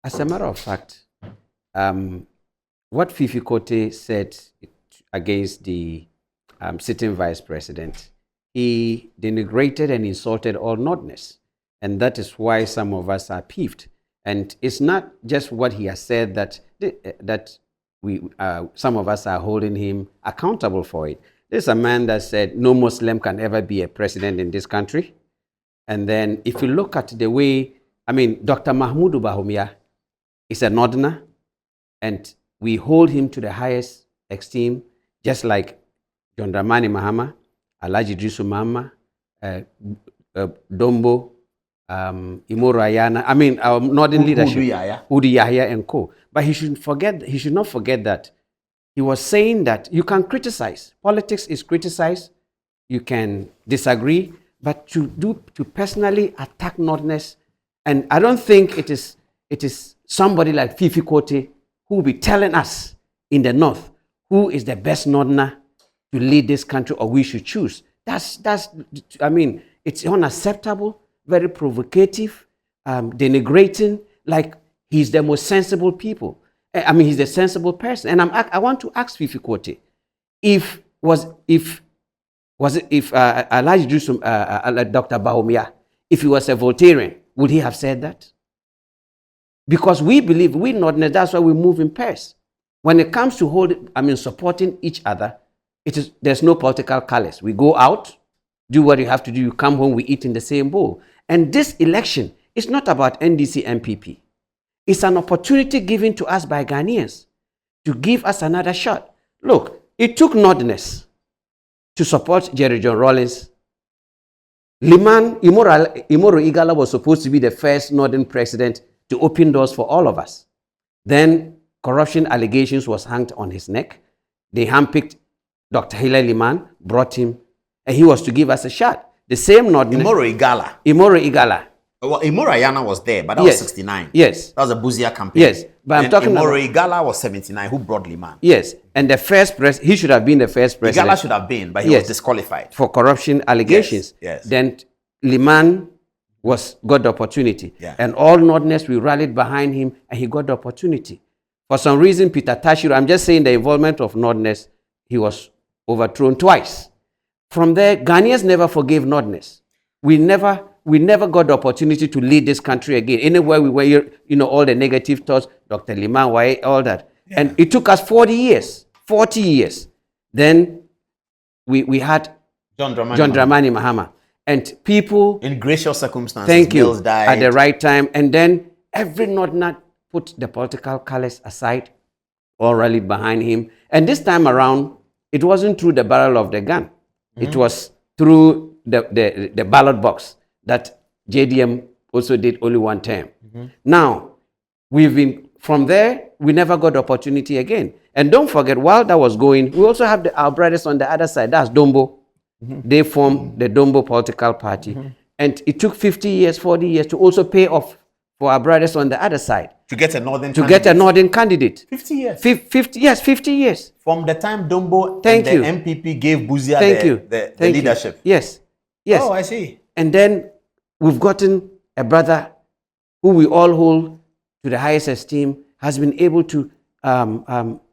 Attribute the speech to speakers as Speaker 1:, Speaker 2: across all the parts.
Speaker 1: As a matter of fact, what Fiifi Kwetey said against the sitting vice president, he denigrated and insulted all Northerners. And that is why some of us are peeved. And it's not just what he has said that some of us are holding him accountable for it. There's a man that said no Muslim can ever be a president in this country. And then if you look at the way, Dr. Mahmoud Bawumia is a Northerner, and we hold him to the highest esteem, just like John Dramani Mahama, Alhaji Idrisu Mahama, Dombo, Imoro Ayana, our Northern leadership, Hudu Yahya and co. But he should not forget that he was saying that you can criticize. Politics is criticized. You can disagree, but to personally attack Northerners, and I don't think it is somebody like Fiifi Kwetey who will be telling us in the North who is the best Northerner to lead this country, or we should choose. It's unacceptable, very provocative, denigrating, like he's the most sensible people. He's a sensible person. And I want to ask Fiifi Kwetey, if Alhaji Idrisu, Dr. Bawumia, if he was a Voltairean, would he have said that? Because we believe, we Northerners, that's why we move in pairs. When it comes to supporting each other, there's no political colors. We go out, do what you have to do, you come home, we eat in the same bowl. And this election is not about NDC MPP. It's an opportunity given to us by Ghanaians to give us another shot. Look, it took Northerners to support Jerry John Rawlings. Imoro Igala was supposed to be the first Northern president to open doors for all of us. Then corruption allegations was hanged on his neck. They handpicked Dr. Hilary Liman, brought him, and he was to give us a shot. The same Northern. Imoro Igala.
Speaker 2: Well, Imoro Ayana was there, but that was 69.
Speaker 1: Yes.
Speaker 2: That was a Bawumia campaign.
Speaker 1: Yes. But I'm talking
Speaker 2: Imoro Igala was 79, who brought Liman.
Speaker 1: Yes. And the first he should have been the first president.
Speaker 2: Igala should have been, but he was disqualified.
Speaker 1: For corruption allegations.
Speaker 2: Yes.
Speaker 1: Then Liman got the opportunity.
Speaker 2: Yeah.
Speaker 1: And all Northerners, we rallied behind him, and he got the opportunity. For some reason, Peter Tashiro, I'm just saying the involvement of Northerners, he was overthrown twice. From there, Ghanaians never forgave Northerners. We never got the opportunity to lead this country again. Anywhere we were, all the negative thoughts, Dr. Liman, why, all that. Yeah. And it took us 40 years. Then we had John Dramani Mahama. And people...
Speaker 2: in gracious circumstances,
Speaker 1: thank you,
Speaker 2: died
Speaker 1: at the right time. And then every Northerner put the political colors aside, all rallied behind him. And this time around, it wasn't through the barrel of the gun. Mm-hmm. It was through the ballot box that JDM also did only one term. Mm-hmm. Now, from there, we never got the opportunity again. And don't forget, while that was going, we also have our brothers on the other side. That's Dombo. Mm-hmm. They formed the Dombo political party. Mm-hmm. And it took 40 years to also pay off for our brothers on the other side.
Speaker 2: To get a northern
Speaker 1: candidate.
Speaker 2: 50 years.
Speaker 1: 50 years.
Speaker 2: From the time Dombo and the MPP gave Bawumia the leadership.
Speaker 1: Yes.
Speaker 2: Oh, I see.
Speaker 1: And then we've gotten a brother who we all hold to the highest esteem, has been able to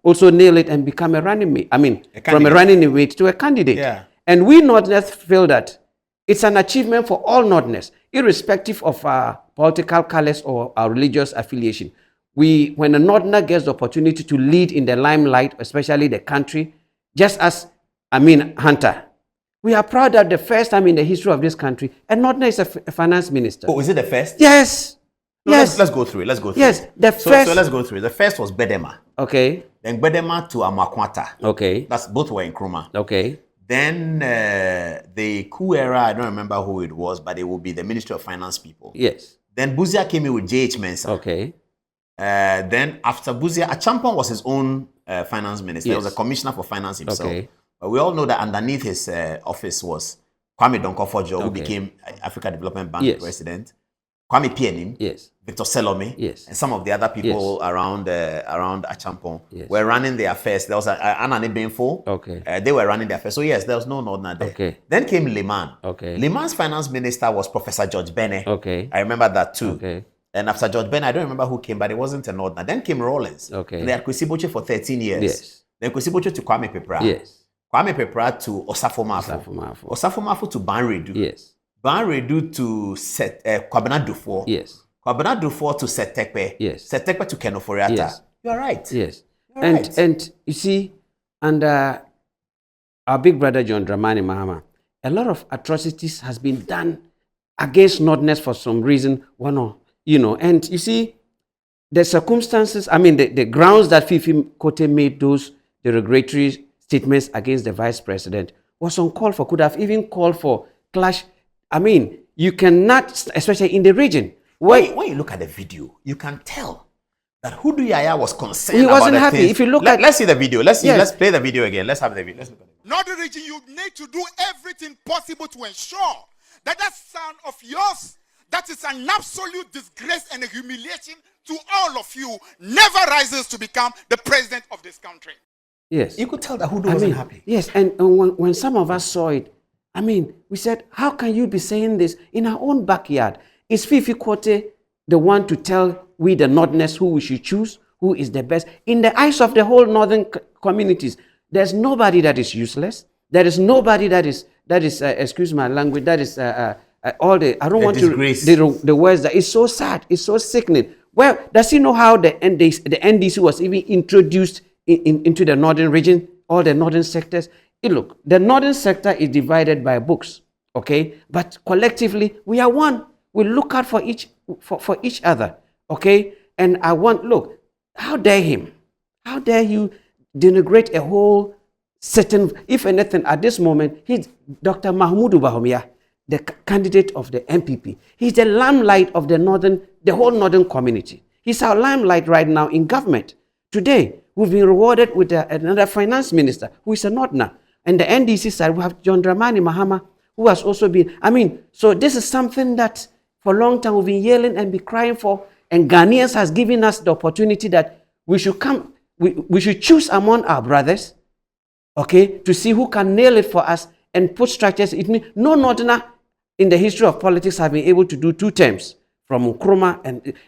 Speaker 1: also nail it and become a running mate. From a running mate to a candidate. Yeah. And we Northerners feel that it's an achievement for all Northerners, irrespective of our political colors or our religious affiliation. When a Northerner gets the opportunity to lead in the limelight, especially the country, just as Hunter, we are proud that the first time in the history of this country, a Northerner is a finance minister.
Speaker 2: Oh, is it the first?
Speaker 1: Yes.
Speaker 2: No, yes. Let's go through it.
Speaker 1: Yes,
Speaker 2: So let's go through it. The first was Bedema.
Speaker 1: Okay.
Speaker 2: Then Bedema to Amakwata.
Speaker 1: Okay.
Speaker 2: That's both were in Nkrumah.
Speaker 1: Okay.
Speaker 2: Then the coup era, I don't remember who it was, but it will be the Ministry of Finance people.
Speaker 1: Yes.
Speaker 2: Then Bawumia came in with J.H. Mensah.
Speaker 1: Okay.
Speaker 2: Then after Bawumia, Achampong was his own finance minister.
Speaker 1: Yes.
Speaker 2: He was a commissioner for finance himself.
Speaker 1: Okay.
Speaker 2: But we all know that underneath his office was Kwame Donkofojo, who became Africa Development Bank president. Kwame Pienim, Victor Selome, and some of the other people around Achampong were running their affairs. There was Anani Benfo.
Speaker 1: Okay.
Speaker 2: They were running their affairs. So yes, there was no Northerner there.
Speaker 1: Okay.
Speaker 2: Then came Liman.
Speaker 1: Okay.
Speaker 2: Liman's finance minister was Professor George Bene.
Speaker 1: Okay.
Speaker 2: I remember that too.
Speaker 1: Okay.
Speaker 2: And after George Ben, I don't remember who came, but it wasn't a Northerner. Then came Rawlings.
Speaker 1: Okay.
Speaker 2: And they had Kwesi Botche for 13 years.
Speaker 1: Yes.
Speaker 2: Then Kwesi Botche to Kwame Pepra.
Speaker 1: Yes.
Speaker 2: Kwame Pepra to Osafo Maafo. Osafo Maafo to Ban Redu.
Speaker 1: Yes.
Speaker 2: Ban Redu to Kwabena Dufour.
Speaker 1: Yes.
Speaker 2: Kwabena Dufour to Setekpe.
Speaker 1: Yes.
Speaker 2: Setekpe to Ken Ofori-Atta.
Speaker 1: Yes.
Speaker 2: You are right.
Speaker 1: Yes.
Speaker 2: Right.
Speaker 1: And you see, under our big brother John Dramani Mahama, a lot of atrocities has been done against Northerners for some reason, and you see, the circumstances, the grounds that Fiifi Kwetey made those derogatory statements against the vice president was uncalled for, could have even called for clash. You cannot, especially in the region.
Speaker 2: When you look at the video, you can tell that Hudu Yaya was concerned.
Speaker 1: He wasn't
Speaker 2: about
Speaker 1: happy.
Speaker 2: Things.
Speaker 1: If you look
Speaker 2: let's see the video. Let's play the video again. Let's have the video. Let's look at it.
Speaker 3: Northern region, you need to do everything possible to ensure that son of yours, that is an absolute disgrace and a humiliation to all of you, never rises to become the president of this country.
Speaker 1: Yes.
Speaker 2: You could tell that Hudu wasn't happy.
Speaker 1: Yes, and when some of us saw it, we said, how can you be saying this in our own backyard? Is Fiifi Kwetey the one to tell we the Northerners who we should choose, who is the best? In the eyes of the whole Northern communities, there's nobody that is useless. There is nobody that is excuse my language, that is all the, I don't want
Speaker 2: disgrace.
Speaker 1: The words that is so sad, it's so sickening. Well, does he know how the NDC was even introduced into the northern region, all the northern sectors? Look, the northern sector is divided by books, okay? But collectively, we are one. We look out for each other, okay? And look, how dare him? How dare you denigrate a whole certain, if anything, at this moment, he's Dr. Mahmoud Bawumia, the candidate of the MPP. He's the limelight of the whole northern community. He's our limelight right now in government. Today, we've been rewarded with another finance minister who is a northerner. And the NDC side, we have John Dramani Mahama, who has also been, so this is something that for a long time we've been yelling and be crying for, and Ghanaians has given us the opportunity that we should come, we should choose among our brothers, okay, to see who can nail it for us and put structures. It means no northerner in the history of politics have been able to do 2 terms from Nkrumah,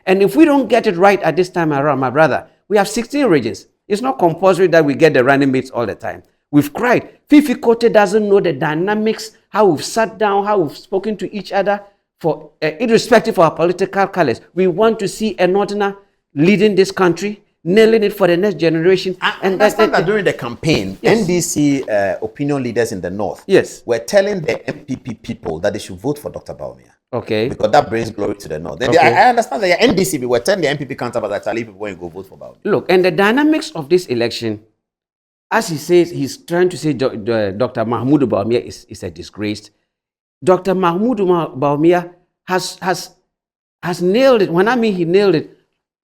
Speaker 1: and if we don't get it right at this time around, my brother, we have 16 regions. It's not compulsory that we get the running mates all the time. We've cried. Fiifi Kwetey doesn't know the dynamics, how we've sat down, how we've spoken to each other, for irrespective of our political colors. We want to see a northerner leading this country, nailing it for the next generation.
Speaker 2: I understand that during the campaign, yes, NDC opinion leaders in the north,
Speaker 1: yes,
Speaker 2: were telling the MPP people that they should vote for Dr. Bawumia.
Speaker 1: Okay.
Speaker 2: Because that brings glory to the north.
Speaker 1: Okay.
Speaker 2: I understand that the NDC were telling the MPP counterparts that people when you go vote for Bawumia.
Speaker 1: Look, and the dynamics of this election, as he says, he's trying to say Dr. Mahmoud Bawumia is a disgrace. Dr. Mahmoud Bawumia has nailed it. When he nailed it,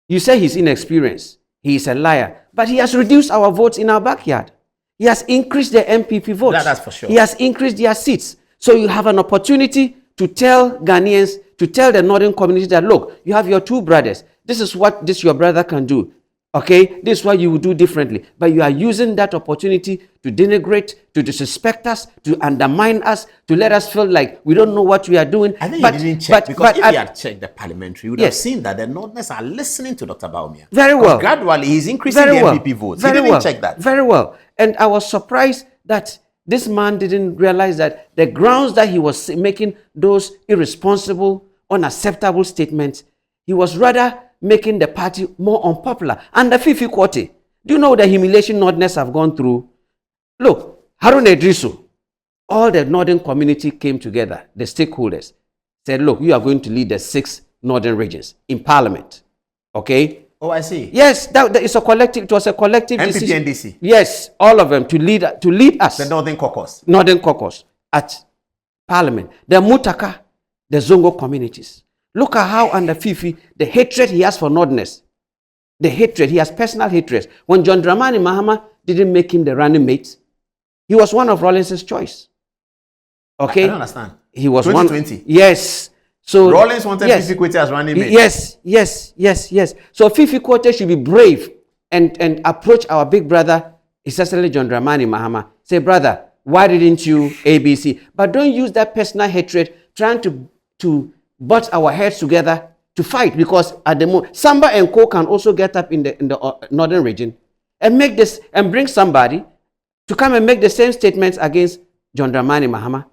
Speaker 1: you say he's inexperienced. He is a liar. But he has reduced our votes in our backyard. He has increased the MPP votes.
Speaker 2: That's for sure.
Speaker 1: He has increased their seats. So you have an opportunity to tell Ghanaians, to tell the northern community that, look, you have your 2 brothers. This is what your brother can do. Okay, this is what you would do differently. But you are using that opportunity to denigrate, to disrespect us, to undermine us, to let us feel like we don't know what we are doing.
Speaker 2: I think you didn't check, because if you had checked the parliamentary, you would have seen that the Northerners are listening to Dr. Bawumia.
Speaker 1: Very well.
Speaker 2: Gradually, he's increasing the MPP votes. He didn't check that.
Speaker 1: Very well. And I was surprised that this man didn't realize that the grounds that he was making those irresponsible, unacceptable statements, he was rather making the party more unpopular. And the Fiifi Kwetey, do you know the humiliation Northerners have gone through? Look, Harun Idrisu, all the northern community came together, the stakeholders, said, look, you are going to lead the 6 northern regions in parliament. Okay?
Speaker 2: Oh, I see.
Speaker 1: Yes, that is a collective, it was a collective
Speaker 2: MPP
Speaker 1: decision.
Speaker 2: NDC.
Speaker 1: Yes, all of them to lead us.
Speaker 2: The Northern Caucus.
Speaker 1: Northern Caucus at parliament. The Mutaka, the Zongo communities. Look at how under Fiifi, the hatred he has for Northerners. The hatred, he has personal hatred. When John Dramani Mahama didn't make him the running mate, he was one of Rawlings' choice. Okay?
Speaker 2: I don't understand.
Speaker 1: He was
Speaker 2: 2020.
Speaker 1: Yes. So
Speaker 2: Rawlings wanted Fiifi Kwetey as running mate.
Speaker 1: Yes. So Fiifi Kwetey should be brave and approach our big brother, essentially John Dramani Mahama. Say, brother, why didn't you ABC? But don't use that personal hatred trying to butt our heads together to fight, because at the moment, Samba and Co can also get up in the northern region and make this and bring somebody to come and make the same statements against John Dramani Mahama,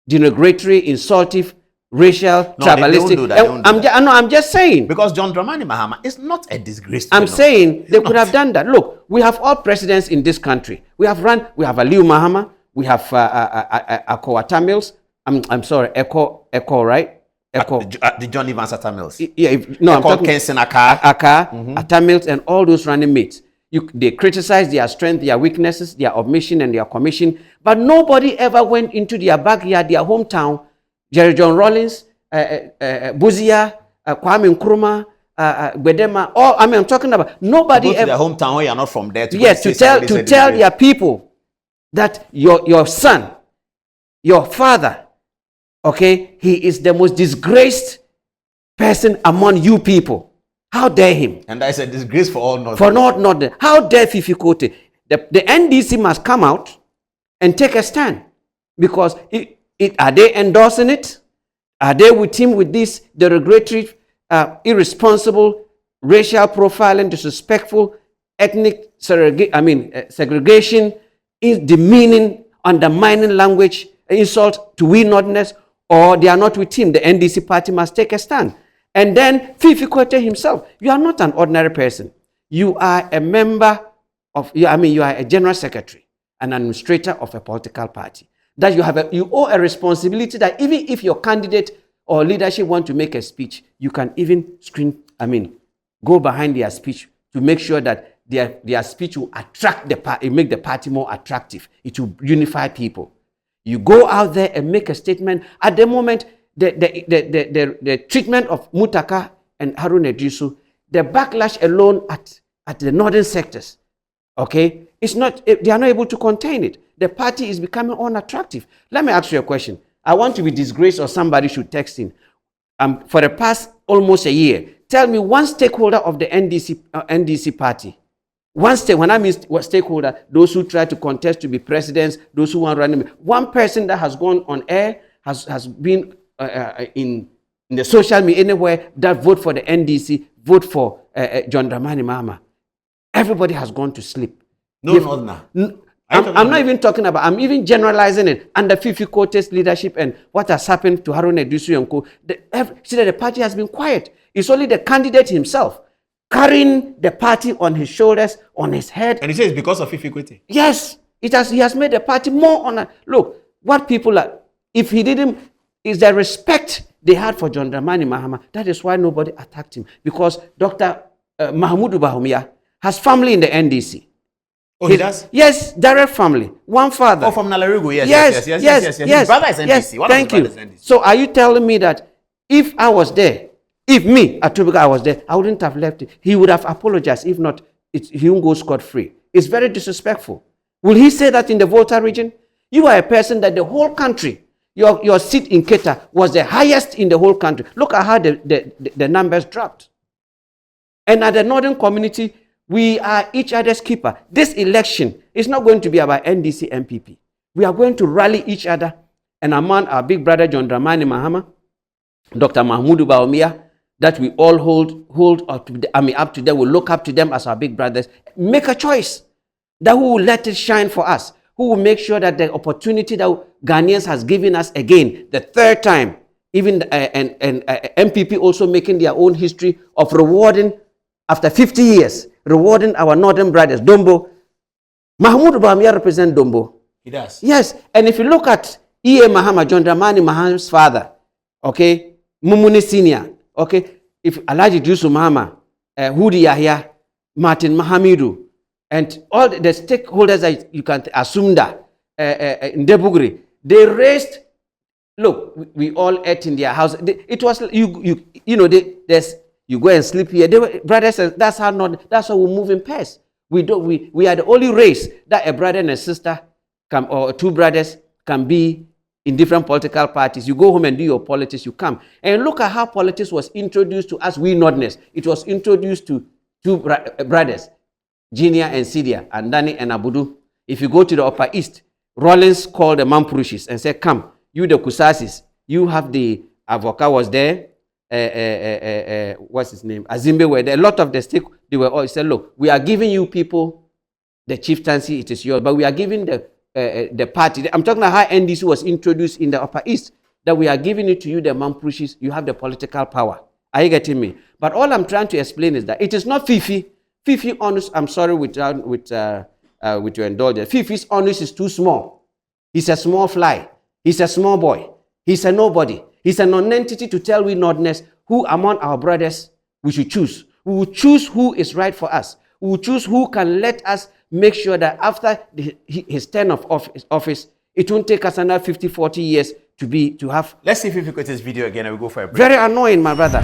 Speaker 1: derogatory, insultive, racial, tribalistic. I'm just saying,
Speaker 2: because John Dramani Mahama is not a disgrace.
Speaker 1: I'm saying they could have done that. Look, we have all presidents in this country. We have Aliu Mahama, we have Eko Tamils. I'm sorry, Eko, right?
Speaker 2: The John Evans Tamils.
Speaker 1: Yeah, I'm talking
Speaker 2: Kensen Aka,
Speaker 1: Tamils, and all those running mates. They criticize their strength, their weaknesses, their omission, and their commission, but nobody ever went into their backyard, their hometown. Jerry John Rawlings, Buzia, Kwame Nkrumah, Bedema. I'm talking about nobody
Speaker 2: ever. Their hometown where you're not from there.
Speaker 1: Yes, to tell their people that your son, your father, okay, he is the most disgraced person among you people. How dare him?
Speaker 2: And that is a disgrace for all Northerners.
Speaker 1: For not. How dare Fiifi Kwetey? The NDC must come out and take a stand, because are they endorsing it? Are they with him with this derogatory, irresponsible, racial profiling, disrespectful, ethnic segregation, demeaning, undermining language, insult to we Northerners, or they are not with him? The NDC party must take a stand. And then Fiifi Kwetey himself, you are not an ordinary person. You are a member of, you are a general secretary, an administrator of a political party. That you owe a responsibility that even if your candidate or leadership want to make a speech, you can even go behind their speech to make sure that their speech will attract the party, make the party more attractive. It will unify people. You go out there and make a statement. At the moment, the treatment of Mutaka and Haruna Iddrisu, the backlash alone at the northern sectors, okay, it's not, they are not able to contain it. The party is becoming unattractive. Let me ask you a question. I want to be disgraced, or somebody should text in. For the past almost a year, tell me one stakeholder of the NDC party. When I mean stakeholder, those who try to contest to be presidents, those who want running. One person that has gone on air, has been in the social media anywhere, that vote for the NDC, vote for John Dramani Mahama. Everybody has gone to sleep. I'm not even talking about, I'm even generalizing it under Fiifi Kwetey's leadership and what has happened to Haruna Iddrisu and Co. See that the party has been quiet. It's only the candidate himself carrying the party on his shoulders, on his head.
Speaker 2: And he says it's because of Fiifi Kwetey.
Speaker 1: Yes, he has made the party more on a, look, what people are, if he didn't, is the respect they had for John Dramani Mahama. That is why nobody attacked him, because Dr. Mahmoud Bawumia has family in the NDC.
Speaker 2: Oh, he does?
Speaker 1: Yes, direct family. One father.
Speaker 2: Oh, from Nalarugu, yes. His brother is NDC.
Speaker 1: Thank you.
Speaker 2: NDC.
Speaker 1: So are you telling me that if I was there, if me, Atubiga, I was there, I wouldn't have left it? He would have apologized. If not, he won't go scot-free. It's very disrespectful. Will he say that in the Volta region? You are a person that the whole country, your seat in Keta was the highest in the whole country. Look at how the numbers dropped. And at the northern community, we are each other's keeper. This election is not going to be about NDC MPP. We are going to rally each other. And among our big brother, John Dramani Mahama, Dr. Mahmoud Bawumia, that we all hold up to them, we look up to them as our big brothers. Make a choice that who will let it shine for us, who will make sure that the opportunity that Ghanaians has given us again, the third time, even and MPP also making their own history of rewarding, after 50 years, rewarding our northern brothers. Dombo, Mahmoud Bawumia represents Dombo.
Speaker 2: He does.
Speaker 1: Yes, and if you look at E.A. Mahama, John Dramani Mahama's father, okay, Mumuni Senior, okay, if Alhaji Iddrisu Mahama, Hudi Yahya, Martin Mahamidu, and all the stakeholders that you can assume that in Debugri, they raised. Look, we all ate in their house. It was you go and sleep here. They were brothers. That's how we move in pairs. We are the only race that a brother and a sister or two brothers can be in different political parties. You go home and do your politics. You come and look at how politics was introduced to us. We Northerners. It was introduced to two brothers, Jinia and Sidia, and Dani and Abudu. If you go to the Upper East, Rawlings called the Mampurushis and said, "Come, you the Kusasis. You have the Avoka was there. what's his name? Azimbe were there. A lot of the stake, they were all said, look, we are giving you people the chieftaincy, it is yours, but we are giving the party. I'm talking about how NDC was introduced in the Upper East, that we are giving it to you, the Mamprushis, you have the political power. Are you getting me? But all I'm trying to explain is that it is not Fiifi. Fiifi honest, I'm sorry with your indulgence. Fiifi's honest is too small. He's a small fly. He's a small boy. He's a nobody. He's a non-entity to tell we Northerners who among our brothers we should choose. We will choose who is right for us. We will choose who can let us make sure that after his term of office, it won't take us another 50, 40 years to have.
Speaker 2: Let's see Fiifi Kwetey's video again and we'll go for a break.
Speaker 1: Very annoying, my brother.